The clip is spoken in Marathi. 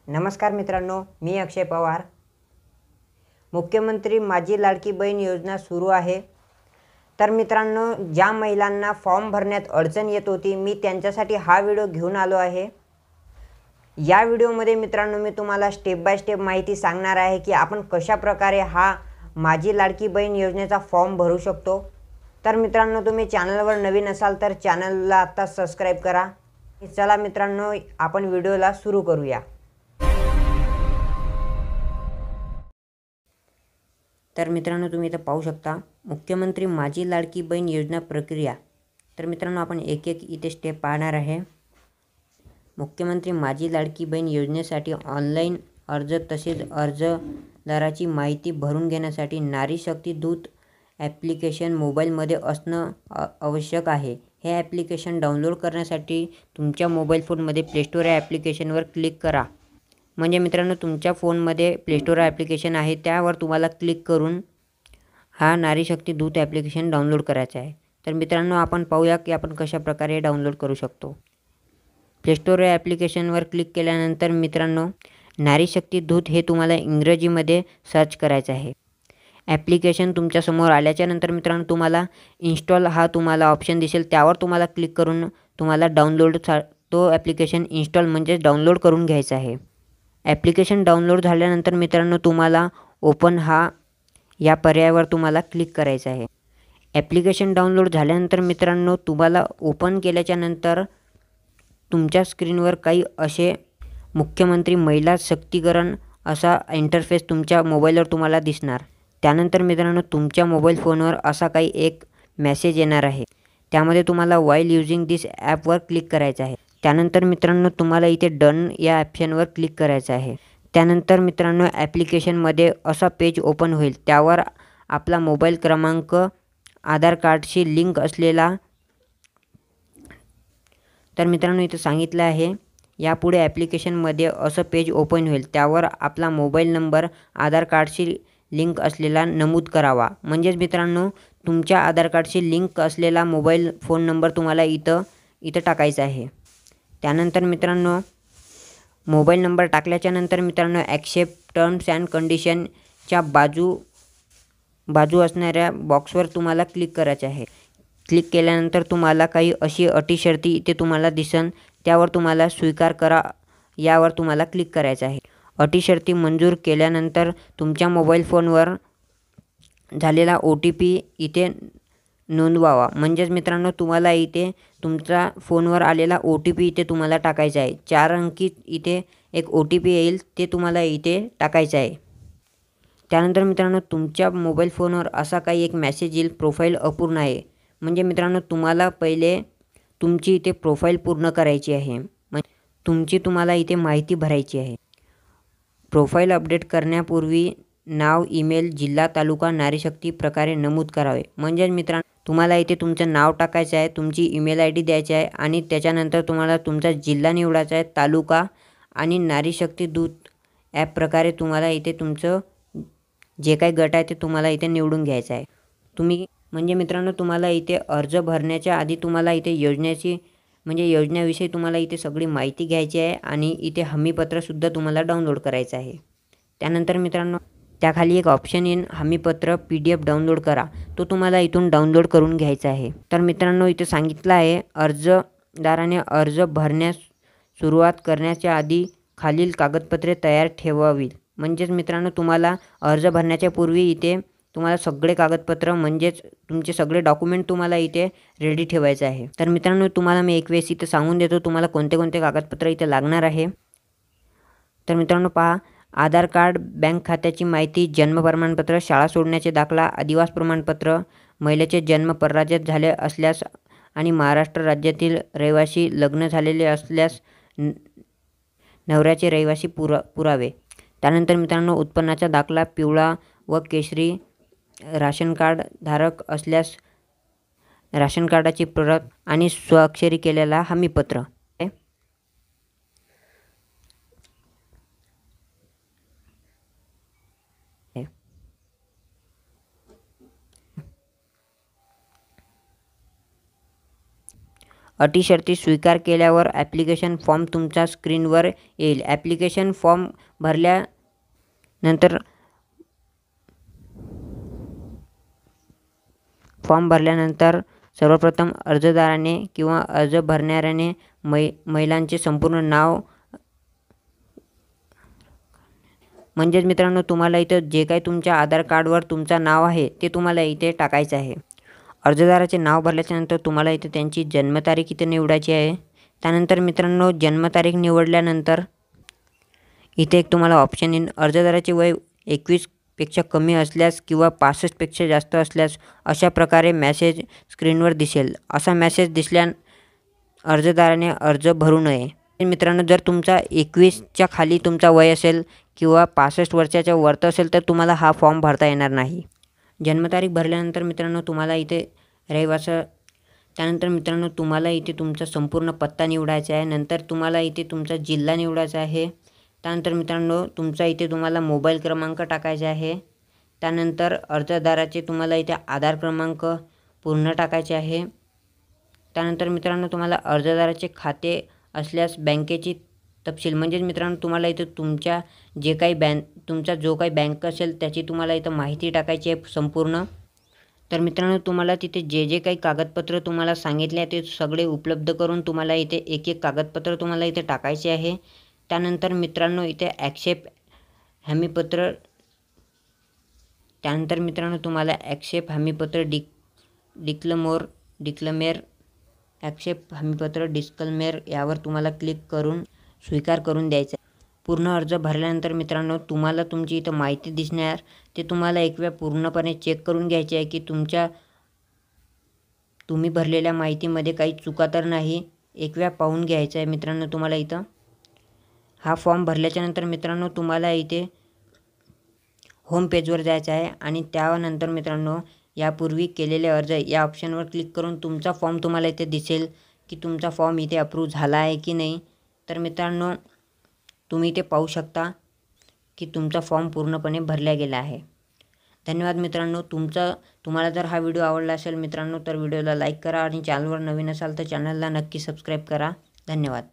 नमस्कार मित्रांनो, मी अक्षय पवार। मुख्यमंत्री माझी लाडकी बहीण योजना सुरू आहे। तर मित्रांनो, ज्या महिलांना फॉर्म भरण्यात अडचण येत होती, मी त्यांच्यासाठी हा व्हिडिओ घेऊन आलो आहे। या व्हिडिओमध्ये मित्रांनो, मी तुम्हाला स्टेप बाय स्टेप माहिती सांगणार आहे की आपण कशा प्रकारे हा माझी लाडकी बहीण योजनेचा फॉर्म भरू शकतो। तर मित्रांनो, तुम्ही चॅनलवर नवीन असाल तर चॅनलला आता सबस्क्राइब करा। चला मित्रांनो, आपण व्हिडिओला सुरू करूया। तर मित्रांनो, तुम्ही इथं पाहू शकता मुख्यमंत्री माझी लाडकी बहीण योजना प्रक्रिया। तर मित्रांनो, आपण एक एक इथे स्टेप पाहणार आहे। मुख्यमंत्री माझी लाडकी बहीण योजनेसाठी ऑनलाईन अर्ज तसेच अर्जदाराची माहिती भरून घेण्यासाठी नारी शक्ती दूत ॲप्लिकेशन मोबाईलमध्ये असणं आवश्यक आहे। हे ॲप्लिकेशन डाउनलोड करण्यासाठी तुमच्या मोबाईल फोनमध्ये प्ले स्टोअर या ॲप्लिकेशनवर क्लिक करा। म्हणजे मित्रांनो, तुमच्या फोनमध्ये प्ले स्टोअर ॲप्लिकेशन आहे, त्यावर तुम्हाला क्लिक करून हा नारी शक्ती दूत ॲप्लिकेशन डाउनलोड करायचा आहे। तर मित्रांनो, आपण पाहूया की आपण कशा प्रकारे डाउनलोड करू शकतो। प्ले स्टोअर या ॲप्लिकेशनवर क्लिक केल्यानंतर मित्रांनो, नारी शक्ती दूत हे तुम्हाला इंग्रजीमध्ये सर्च करायचं आहे। ॲप्लिकेशन तुमच्यासमोर आल्याच्यानंतर मित्रांनो, तुम्हाला इन्स्टॉल हा तुम्हाला ऑप्शन दिसेल, त्यावर तुम्हाला क्लिक करून तुम्हाला तो ॲप्लिकेशन इन्स्टॉल म्हणजेच डाउनलोड करून घ्यायचा आहे। ॲप्लिकेशन डाउनलोड झाल्यानंतर मित्रांनो, तुम्हाला ओपन या पर्यायावर तुम्हाला क्लिक करायचं आहे। ॲप्लिकेशन डाउनलोड झाल्यानंतर मित्रांनो, तुम्हाला ओपन केल्याच्यानंतर तुमच्या स्क्रीनवर काही असे मुख्यमंत्री महिला शक्तीकरण असा इंटरफेस तुमच्या मोबाईलवर तुम्हाला दिसणार। त्यानंतर मित्रांनो, तुमच्या मोबाईल फोनवर असा काही एक मेसेज येणार आहे। त्यामध्ये तुम्हाला वाईल यूजिंग दिस ॲपवर क्लिक करायचं आहे। त्यानंतर मित्रांनो, तुम्हाला इथे डन या ऑप्शनवर क्लिक करायचं आहे। त्यानंतर मित्रांनो, ॲप्लिकेशनमध्ये असा पेज ओपन होईल, त्यावर आपला मोबाईल क्रमांक आधार कार्डशी लिंक असलेला। तर मित्रांनो, इथं सांगितलं आहे यापुढे ॲप्लिकेशनमध्ये असं पेज ओपन होईल, त्यावर आपला मोबाईल नंबर आधार कार्डशी लिंक असलेला नमूद करावा। म्हणजेच मित्रांनो, तुमच्या आधार कार्डशी लिंक असलेला मोबाईल फोन नंबर तुम्हाला इथं टाकायचा आहे। त्यानंतर मित्रांनो, मोबाईल नंबर टाकल्याच्यानंतर मित्रांनो, ॲक्सेप्ट टर्म्स अँड कंडिशनच्या बाजू असणाऱ्या बॉक्सवर तुम्हाला क्लिक करायचे आहे। क्लिक केल्यानंतर तुम्हाला काही अशी अटी शर्ती इथे तुम्हाला दिसन, त्यावर तुम्हाला स्वीकार करा यावर तुम्हाला क्लिक करायचं आहे। अटी शर्ती मंजूर केल्यानंतर तुमच्या मोबाईल फोनवर झालेला OTP इथे नोंदवावा। म्हणजेच मित्रांनो, तुम्हाला इथे तुमचा फोनवर आलेला OTP इथे तुम्हाला टाकायचा आहे। 4 अंकी इथे एक OTP येईल, ते तुम्हाला इथे टाकायचं आहे। त्यानंतर मित्रांनो, तुमच्या मोबाईल फोनवर असा काही एक मेसेज येईल, प्रोफाईल अपूर्ण आहे। म्हणजे मित्रांनो, तुम्हाला पहिले तुमची इथे प्रोफाईल पूर्ण करायची आहे। तुम्हाला इथे माहिती भरायची आहे। प्रोफाईल अपडेट करण्यापूर्वी नाव, ईमेल, जिल्हा, तालुका, नारी शक्ती प्रकारे नमूद करावे। म्हणजेच मित्रांनो, तुम्हाला इथे तुमचं नाव टाकायचं आहे, तुमची ईमेल ID द्यायची आहे आणि त्याच्यानंतर तुम्हाला तुमचा जिल्हा निवडायचा आहे, तालुका आणि नारी शक्ती दूत ॲप प्रकारे तुम्हाला इथे तुमचं जे काही गट आहे ते तुम्हाला इथे निवडून घ्यायचं आहे। म्हणजे मित्रांनो, तुम्हाला इथे अर्ज भरण्याच्या आधी तुम्हाला इथे योजनेविषयी तुम्हाला इथे सगळी माहिती घ्यायची आहे आणि इथे हमीपत्रसुद्धा तुम्हाला डाउनलोड करायचं आहे। त्यानंतर मित्रांनो, त्याखाली एक ऑप्शन येईल, हमीपत्र PDF डाउनलोड करा, तो तुम्हाला इथून डाउनलोड करून घ्यायचा आहे। तर मित्रांनो, इथे सांगितलं आहे, अर्जदाराने अर्ज भरण्यास सुरुवात करण्याच्या आधी खालील कागदपत्रे तयार ठेवावीत। म्हणजेच मित्रांनो, तुम्हाला अर्ज भरण्याच्या पूर्वी इथे तुम्हाला सगळे कागदपत्र म्हणजेच तुमचे सगळे डॉक्युमेंट तुम्हाला इथे रेडी ठेवायचं आहे। तर मित्रांनो, तुम्हाला मी एक वेळेस इथे सांगून देतो तुम्हाला कोणते कोणते कागदपत्र इथे लागणार आहे। तर मित्रांनो, पहा, आधार कार्ड, बँक खात्याची माहिती, जन्म प्रमाणपत्र, शाळा सोडण्याचे दाखला, आदिवास प्रमाणपत्र, महिलेचे जन्म परराज्यात झाले असल्यास आणि महाराष्ट्र राज्यातील रहिवासी, लग्न झालेले असल्यास नवऱ्याचे रहिवासी पुरावे। त्यानंतर मित्रांनो, उत्पन्नाचा दाखला, पिवळा व केशरी राशन कार्ड धारक असल्यास राशन कार्डाची प्रत आणि स्वाक्षरी केलेला हमीपत्र। अटी शर्ती स्वीकार केल्यावर ॲप्लिकेशन फॉर्म तुमच्या स्क्रीनवर येईल. ॲप्लिकेशन फॉर्म भरल्यानंतर सर्वप्रथम अर्जदाराने किंवा अर्ज भरणाऱ्याने महिलांचे संपूर्ण नाव, म्हणजेच मित्रांनो तुम्हाला इथं जे काही तुमच्या आधार कार्डवर तुमचं नाव आहे ते तुम्हाला इथे टाकायचं आहे. अर्जदाराचे नाव भरल्याच्यानंतर तुम्हाला इथे त्यांची जन्मतारीख इथे निवडायची आहे. त्यानंतर मित्रांनो जन्मतारीख निवडल्यानंतर इथे एक तुम्हाला ऑप्शन येईल, अर्जदाराचे वय 21पेक्षा कमी असल्यास किंवा 65पेक्षा जास्त असल्यास अशा प्रकारे मॅसेज स्क्रीनवर दिसेल. असा मॅसेज दिसल्यास अर्जदाराने अर्ज भरू नये. मित्रांनो जर तुमचा 21च्या खाली तुमचा वय असेल किंवा 65 वर्षाच्या वरती असेल तर तुम्हाला हा फॉर्म भरता येणार नाही. जन्मतारीख भरल्यानंतर मित्रांनो तुम्हाला इथे त्यानंतर मित्रांनो तुम्हाला इथे तुमचा संपूर्ण पत्ता निवडायचा आहे. नंतर तुम्हाला इथे तुमचा जिल्हा निवडायचा आहे. त्यानंतर मित्रांनो तुमचा इथे तुम्हाला मोबाईल क्रमांक टाकायचा आहे. त्यानंतर अर्जदाराचे तुम्हाला इथे आधार क्रमांक पूर्ण टाकायचे आहे. त्यानंतर मित्रांनो तुम्हाला अर्जदाराचे खाते असल्यास बँकेची तपशील, म्हणजेच मित्रांनो तुम्हाला इथे तुमच्या तुमचा जो काही बँक असेल त्याची तुम्हाला इथं माहिती टाकायची आहे संपूर्ण. तर मित्रांनो तुम्हाला तिथे जे काही कागदपत्र तुम्हाला सांगितले आहे ते सगळे उपलब्ध करून तुम्हाला इथे एक एक कागदपत्र तुम्हाला इथे टाकायचे आहे. त्यानंतर मित्रांनो इथे ॲक्सेप्ट हमीपत्र डिस्क्लेमेर यावर तुम्हाला क्लिक करून स्वीकार करून द्यायचा. पूर्ण अर्ज भरल्यानंतर मित्रांनो तुम्हाला तुमची इथं माहिती दिसणार, ते तुम्हाला एक वेळ पूर्णपणे चेक करून घ्यायचे आहे की तुम्ही भरलेल्या माहितीमध्ये काही चुका तर नाही. एक वेळ पाहून घ्यायचं आहे मित्रांनो तुम्हाला इथं. हा फॉर्म भरल्याच्यानंतर मित्रांनो तुम्हाला इथे होम पेजवर जायचं आहे आणि त्यानंतर मित्रांनो यापूर्वी केलेले अर्ज या ऑप्शनवर क्लिक करून तुमचा फॉर्म तुम्हाला इथे दिसेल की तुमचा फॉर्म इथे अप्रूव्ह झाला आहे की नाही. तर मित्रांनो तुम्ही इथे पाहू शकता की तुमचा फॉर्म पूर्णपणे भरला गेला आहे. धन्यवाद मित्रांनो. तुम्हाला जर हा व्हिडिओ आवडला असेल मित्रांनो तर व्हिडिओला लाईक करा आणि चॅनलवर नवीन असाल तर चॅनलला नक्की सबस्क्राईब करा. धन्यवाद.